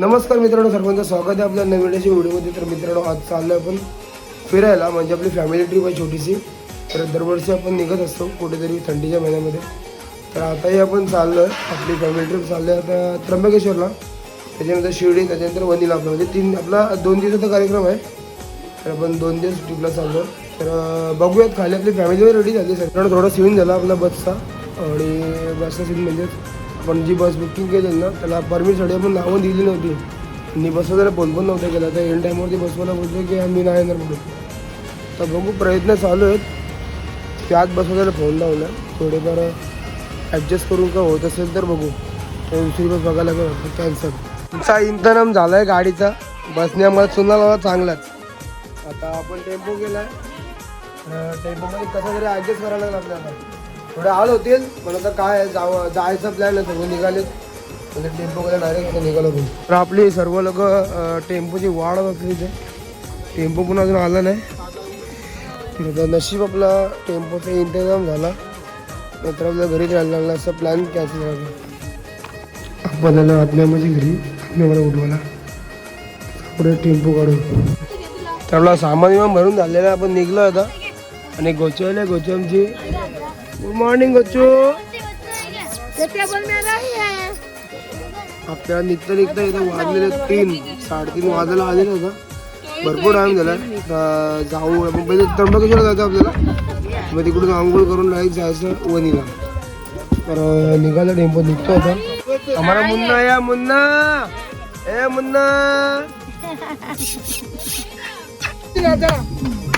नमस्कार मित्रांनो, सर्वांचं स्वागत आहे आपल्या नवीन व्हिडिओमध्ये. तर मित्रांनो, आज चाललो आपण फिरायला, म्हणजे आपली फॅमिली ट्रिप आहे छोटीशी. तर दरवर्षी आपण निघत असतो कुठेतरी थंडीच्या महिन्यामध्ये. तर आताही आपण चाललो आहे, आपली फॅमिली ट्रिप चाललो आहे आता त्र्यंबकेश्वरला, त्याच्यानंतर शिर्डी, त्याच्यानंतर वनीला. आपला म्हणजे आपला 2 दिवसाचा कार्यक्रम आहे. तर आपण 2 दिवस ट्रिपला चाललो. तर बघूयात, खाली आपली फॅमिलीवर रेडी झाली. सगळ्यांना थोडा सीन झाला आपला बसचा, आणि बसचा सीन म्हणजे आपण जी बस बुकिंग केली ना त्याला परमिटसाठी आपण नावं दिली नव्हती, आणि बसला त्याला फोन पण नव्हता केला. तर एंड टाईमवरती बसवायला बोलतो की आम्ही नाही येणार म्हणून. तर बघू, प्रयत्न चालू आहेत की आज बसवायला फोन लावला, थोडेफार ॲडजस्ट करून का होत असेल तर बघू. तर दुसरी बस बघायला काय वाटतं कॅन्सल. तुमचा इंतजाम झाला आहे गाडीचा, बसने आम्हाला चुना लावा चांगलाच. आता आपण टेम्पो केला आहे, टेम्पोमध्ये कसं तरी ॲडजस्ट करायला लागलं आपल्याला. थोडे हाल होतील पण आता काय जायचा प्लॅन आहे, सगळे निघालेत. म्हणजे टेम्पो कडे डायरेक्ट आता निघालो पण. तर आपली सर्व लोक टेम्पोची वाढ बसली इथे. टेम्पो पण अजून आला नाही. तर नशीब आपला टेम्पोचा इंतजाम झाला, नंतर आपल्या घरीच राहायला लागला. असं प्लॅन कॅन्सल झाला. आपण आलो आत्म्यामध्ये घरी, आत्म्यामध्ये उठवायला पुढे टेम्पो काढून. तर आपला सामान विमान भरून झालेला आहे. आपण निघलो आता, आणि गोचू आले. गोचू आमची. गुड मॉर्निंग गोचू. आपल्याला निघता निघता इथं वाजलेले 3, 3:30 वाजायला आलेलं होतं. भरपूर टाईम झाला. जाऊ आपण पहिले त्र्यंबकेश्वर जायचं आपल्याला, मग तिकडून आंघोळ करून डायरेक्ट जायचं वनीला. तर निघाला टेम्पो, निघतो होता. आम्हाला मुन्ना या, मुन्ना ए मुन्ना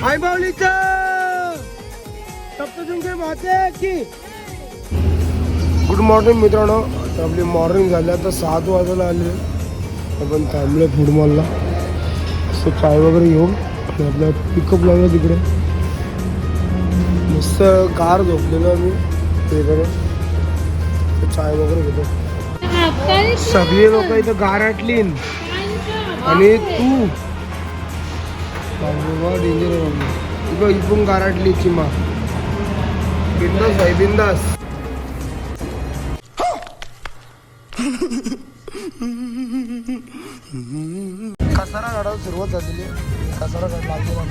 आई बावलीचा गुड मॉर्निंग मित्रांनो. तर आपली मॉर्निंग झाली. आता 7 वाजायला आले. आपण थांबलो फूड मॉलला, असं चाय वगैरे घेऊन. आणि आपला पिकअप लावला तिकडे. मस्त कार झोपलेलो आम्ही तिकडे, चाय वगैरे घेतो. सगळे लोक इथं गारटली, आणि तू डेंजर इथून गारटली चिमा. बिंदास भाई, बिंदास. कसारा काढायला सुरुवात झालेली. कसारा काढला.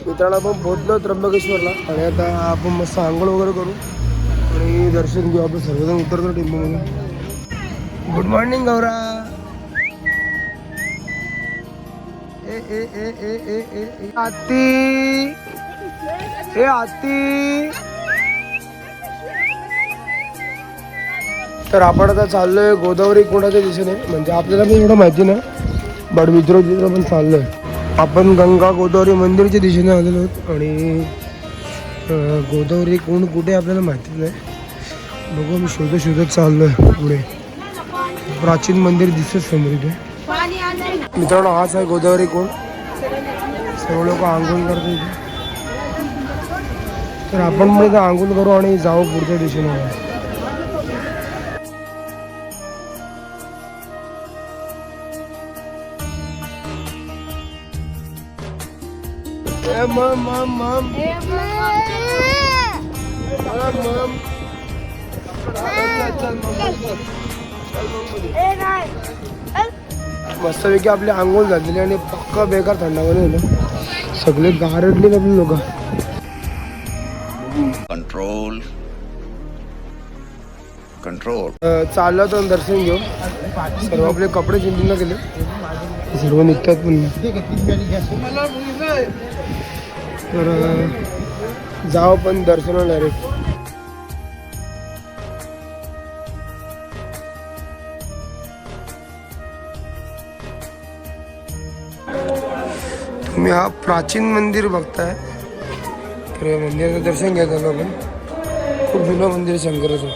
मित्रांनो, आपण पोहोचलो त्र्यंबकेश्वरला, आणि आता आपण मस्त आंघोळ वगैरे करू आणि दर्शन घेऊ. आपण सर्वजण उतरतो टेम्पोमध्ये. Good morning Gaura. ए ए ए ए ए ए आती, ए आती. तर आपण आता चाललोय गोदावरी कुंडाच्या दिशेने. म्हणजे आपल्याला पण एवढं माहिती नाही, बट मित्र पण चाललोय. आपण गंगा गोदावरी मंदिरच्या दिशेने आलेलो आहोत, आणि गोदावरी कुंड कुठे आपल्याला माहिती नाही. बघू, मी शोधत चाललोय पुढे. प्राचीन मंदिर दिसत समोर इथे. मित्रांनो, हाच आहे गोदावरी कुंड. सर्व लोक आंघोळ करतात इथे. तर आपण पण इथं आंघोळ करू आणि जाऊ पुढच्या दिशेने. मस्तपैकी आपली आंघोळ झालेली, आणि पक्का बेकार थंडावाने होतं. सगळे गारडले आपले लोक. Control control. चाललं तर दर्शन घेऊ. सर्व आपले कपडे चेंजिंगला गेले, सर्व निघतात पण. तर जाऊ पण दर्शनाला डायरेक्ट. तुम्ही हा प्राचीन मंदिर बघताय. तर मंदिराचं दर्शन घ्यायचं आपण. खूप जुनं मंदिर शंकराचं.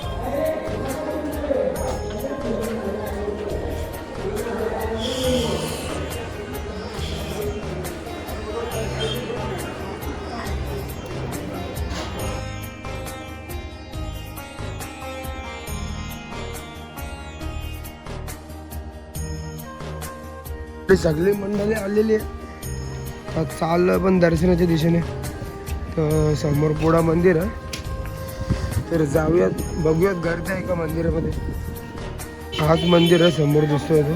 सगळी मंडळी आलेली आहे. आता चाललं पण दर्शनाच्या दिशेने. तर समोर पुढा मंदिर आहे, तर जाऊयात बघूयात गर्दी आहे का मंदिरामध्ये. हाच मंदिर आहे समोर दिसतोय तो,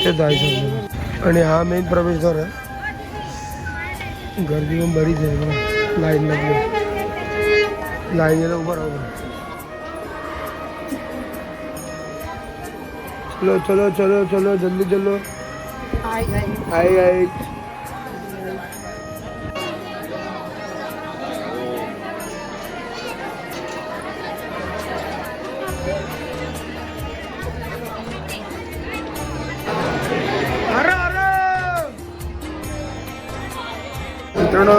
ते जायचं. आणि हा मेन प्रवेशद्वार आहे. गर्दी पण बरीच आहे बघा, लाईन लागली, लाईनीला उभं राहू. चलो चलो चलो चलो जल्दी चलो. हाय हाय. मित्रांनो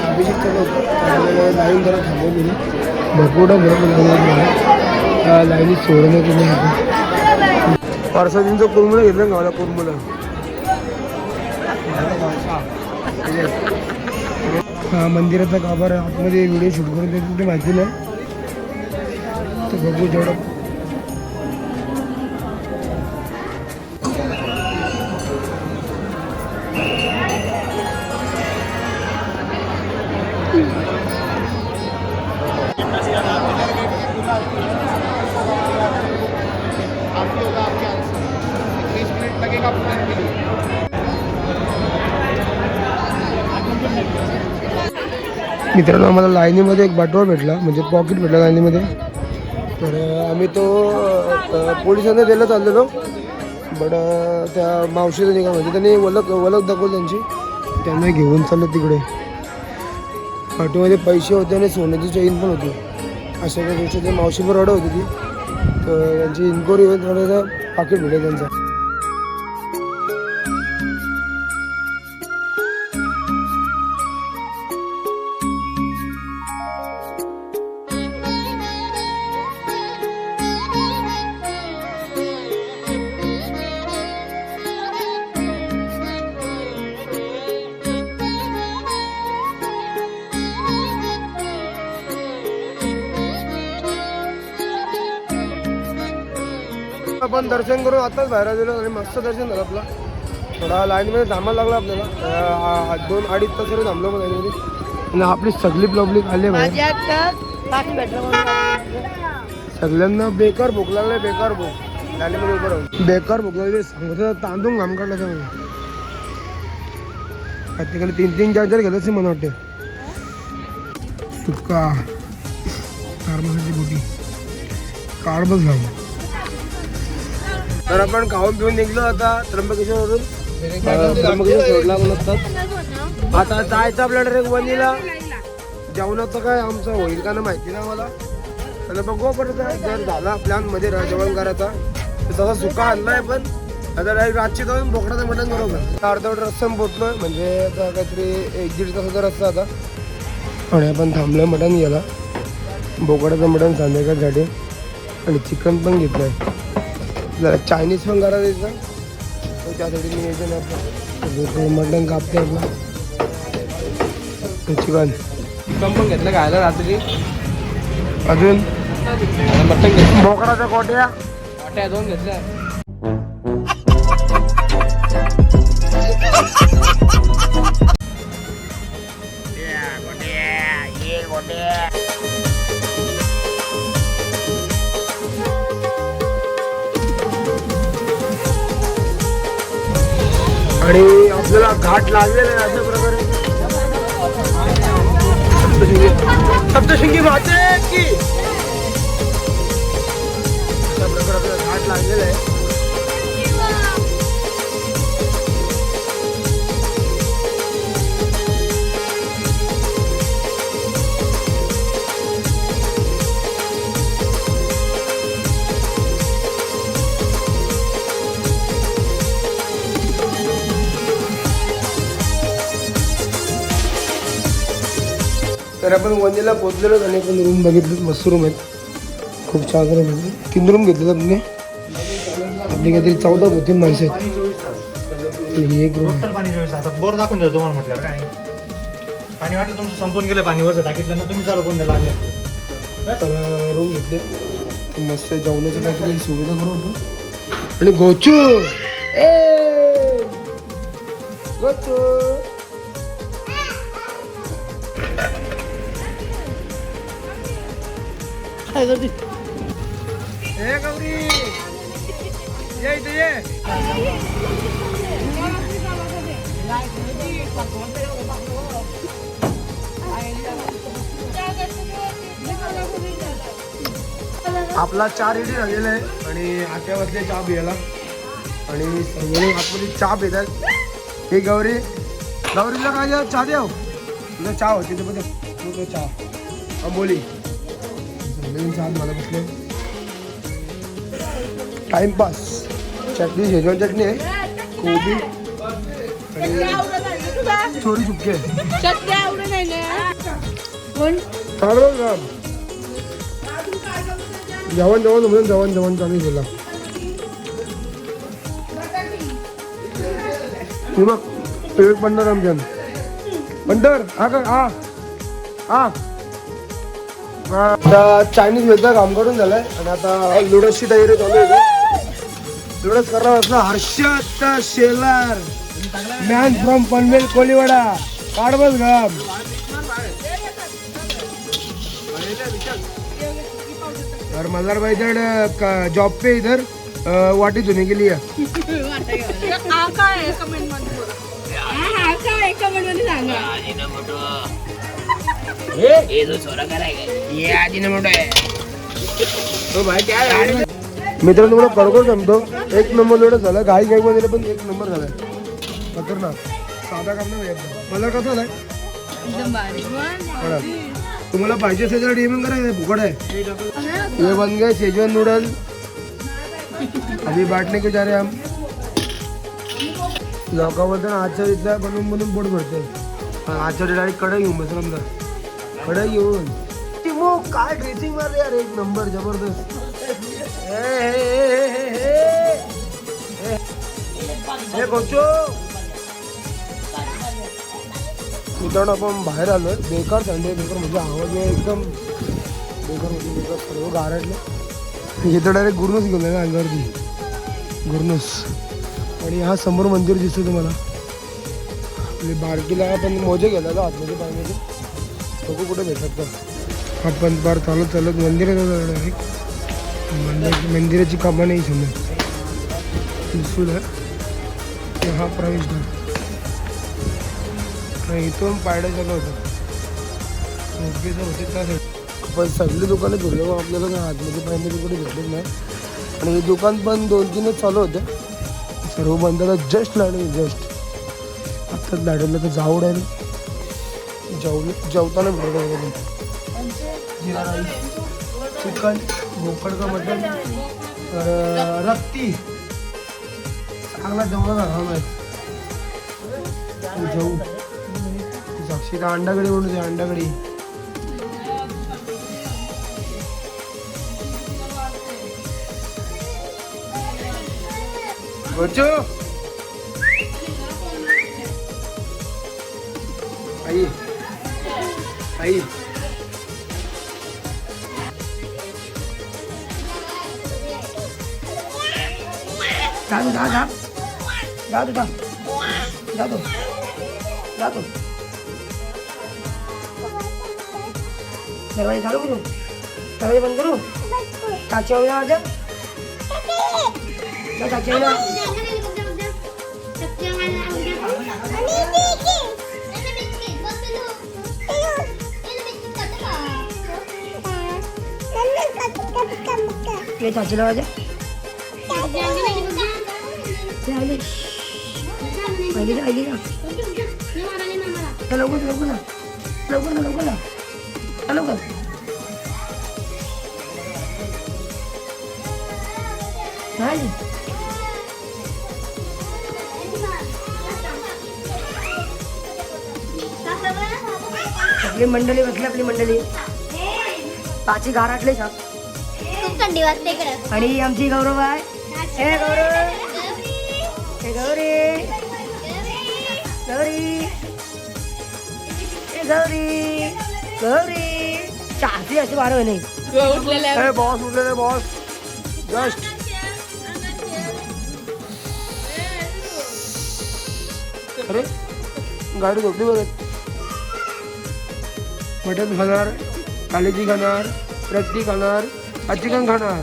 अभिषेक चालू होतं, लाईन जरा थांबवलेली भरपूर लाईनीत सोडण्यात केलं होतं. पार्सदींचं कुरमुलं घेतलं गावाला, कुरमुलं. हा मंदिराचा गाभार आतमध्ये व्हिडिओ शूट करून देतो ते माहिती नाही, तर बघू जेवढं. मित्रांनो आम्हाला लाईनीमध्ये एक बटवा भेटला, म्हणजे पॉकेट भेटला लाईनीमध्ये. तर आम्ही तो पोलिसांना द्यायला चाललेलो, बट त्या मावशीचं निघा म्हणजे त्यांनी वलक दाखवली त्यांची, त्यांना घेऊन चाललं तिकडे. पाठीमध्ये पैसे होते आणि सोन्याची चेन पण होती. अशा काही गोष्टी त्या मावशी पण रडत होती ती, तर त्यांची इन्क्वायरी होईल थोडासा पाकिट भेटेल त्यांचा. आपण दर्शन करून आताच बाहेर आलेलो आणि मस्त दर्शन झालं आपलं. थोडा लाईनमध्ये थांबायला लागला आपल्याला, 2-2.5 तास तरी थांबलो मग लाईनमध्ये. आणि आपली सगळी पब्लिक आली बाहेर. सगळ्यांना बेकार भूक लागलाय, बेकार भूक. लाईनमध्ये उभं राहून बेकार भूक लागली. सांगतो तांदूळ घाम काढला त्यामुळे. प्रत्येकाने 3-3, 4-4 घेतलं असेल मला वाटते. सुक्का कारमसाची बोटी कार्बच घालू. तर आपण खाऊन पिऊन निघलो आता त्र्यंबकेश्वरवरून. त्र्यंबकेश्वर सोडला म्हणून असतात. आता जायचं आपल्याकडे एक वणीला. जेवणाचं काय आमचं होईल का ना माहिती नाही मला, त्याला बघू परत. जर झाला प्लॅनमध्ये जेवण करायचा तर तसा सुका आणलाय, पण आता रातची जाऊन बोकडाचं मटण बरोबर. अर्धवट रस्ता पोचलोय, म्हणजे आता काहीतरी 1-1.5 तासाचा रस्ता आता. आणि आपण थांबलोय मटण घ्यायला, बोकडाचं मटण संध्याकाळसाठी. आणि चिकन पण घेतलंय, जरा चायनीज पण करा द्यायचं, त्यासाठी मी यायचं नाही आपलं. मटण कापते आपलं, चिकन पण घेतलं खायला रात्री. अजून मटण घेतलं, बोकडाच्या कोट्या 2 घेतल्या. आणि आपल्याला घाट लागलेला आहे अशा प्रकारे. सप्तशृंगी माते की अशा प्रकारे आपल्याला घाट लागलेला आहे. तर आपण वणीला पोचलेलो आणि आपण रूम बघितलं, मस्त रूम आहेत, खूप छान रूम आहे. 3 रूम घेतलेत आपले. आपली काहीतरी 14 होती माणसं आहेत. एक रूम पाणी बोर दाखवून देतो तुम्हाला म्हटलं काय पाणी वाटलं तुमचं संपून गेलं, पाणी वरचं टाकीतलं ना तुम्ही चालू कोण द्यायला आले. तर रूम घेतले, मस्त जेवणाची काहीतरी सुविधा करू होतो. आणि गोचू ए गच्चू. ए गौरी ये इथे ये. आपला चहा रेडी झालेला आहे आणि आत्या बसले चहा प्यायला आणि सगळे आतमध्ये चहा पितात. हे गौरी गौरीला काय द्या चहा द्या तुझा चहा होती ते बघ तो चहा बोली सगळे चहा मला बसले. टाइमपास चटणी शेजवान चटणी आहे कोबी आणि चोरी चुपके जेवण जेवण म्हणून जेवण जेवण चालू केला. बघ पेट पंढर आमच्यान पंढर हा का हा हा आता चायनीज वेळचा काम करून झालाय आणि आता लुडसची तयारी चालू आहे. लुडस करणार असला हर्षद शेलार मॅन फ्रॉम पनवेल कोलीवाडा काढबस गाम. और मल्हारभाई इधर जॉब पे इधर वाटी धोने के लिए. मित्रांनो तुम्हाला खरोखर सांगतो एक नंबर लोड झाला. घाई घाई मध्ये पण एक नंबर झालाय खतरनाक. साधा काम नाही मला कसं झालाय तुम्हाला पाहिजे असेल तर डीएम करा फुकट आहे. ये बन गए शेजवान नूडल अभी बांटने के जा रहे हम. लोकांबद्दल आजच्या इथला बनवून बनवून पोट भरते. आजच्या डायरेक्ट कढई घेऊन बस समजा कढई घेऊन काय ड्रेसिंग मारले यार एक नंबर जबरदस्त. मित्रांनो आपण बाहेर आलोय. बेकार थंडी बेकार म्हणजे आवाज एकदम बेकार म्हणजे बेकार सर्व गारटले. इथं डायरेक्ट गुरनूस घेऊन आहे ना अंगावरती गुरनूस. आणि हा समोर मंदिर दिसतो तुम्हाला. आपली बारकीला आपण मोजे गेला तर आतमध्ये पाण्यामध्ये बघू कुठे भेटत तर आपण बार चालत चालत मंदिरात डायरेक्ट मंदिराची कामं नाही समज दिसून आहे. हा प्रवेशद्वार इथून पायड्या चालू होतं ओकेचं होते त्यासाठी आपण सगळी दुकानं फिरलो मग आपल्याला काय आतमध्ये पाहिजे कुठे भेटलेच नाही. आणि हे दुकान पण 2-3च चालू होते सर्व बंदाला जस्ट लागले जस्ट आत्ताच लाडवलं तर जाऊ डायरेक्ट जेवताना भेटलं. जिरा राईस चिकन बोकड का मटन रत्ती चांगला जेवणाचा घाम आहे. जेवू साक्षीला अंडाकडी म्हणून दे अंडाकडी. बच्चो आई आई जातो दरवाजे चालू करू दरवाजे बंद करू. टाची हवी ना टाची हवी ना ये चाचीला वाजे आली ना लवकर लवकर ना लवकर ना लवकर ना लवकर. आपली मंडळी बसली आपली मंडळी पाची गाराटले साप खूप थंडी वाजते इकडे. आणि आमची गौरव आहे. हे गौरव हे गौरी गौरी गौरी गौरी चाहती अशी बारं नाही. बॉस उठलेले बॉस जस्ट अरे गाडी झोपली बघत. मटण खाणार, कालीजी खाणार, रत्ती खाणार, चिकन खाणार.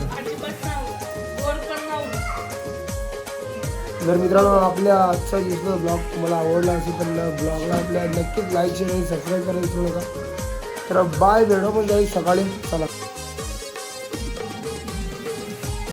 जर मित्रांनो आपल्या आजचा दिवसाचा ब्लॉग तुम्हाला आवडला असेल तर ब्लॉगला आपल्या नक्कीच लाईक शेअर आणि सबस्क्राईब करायला विसरू नका. तर बाय, भेटू पण जाईल सकाळी. चला.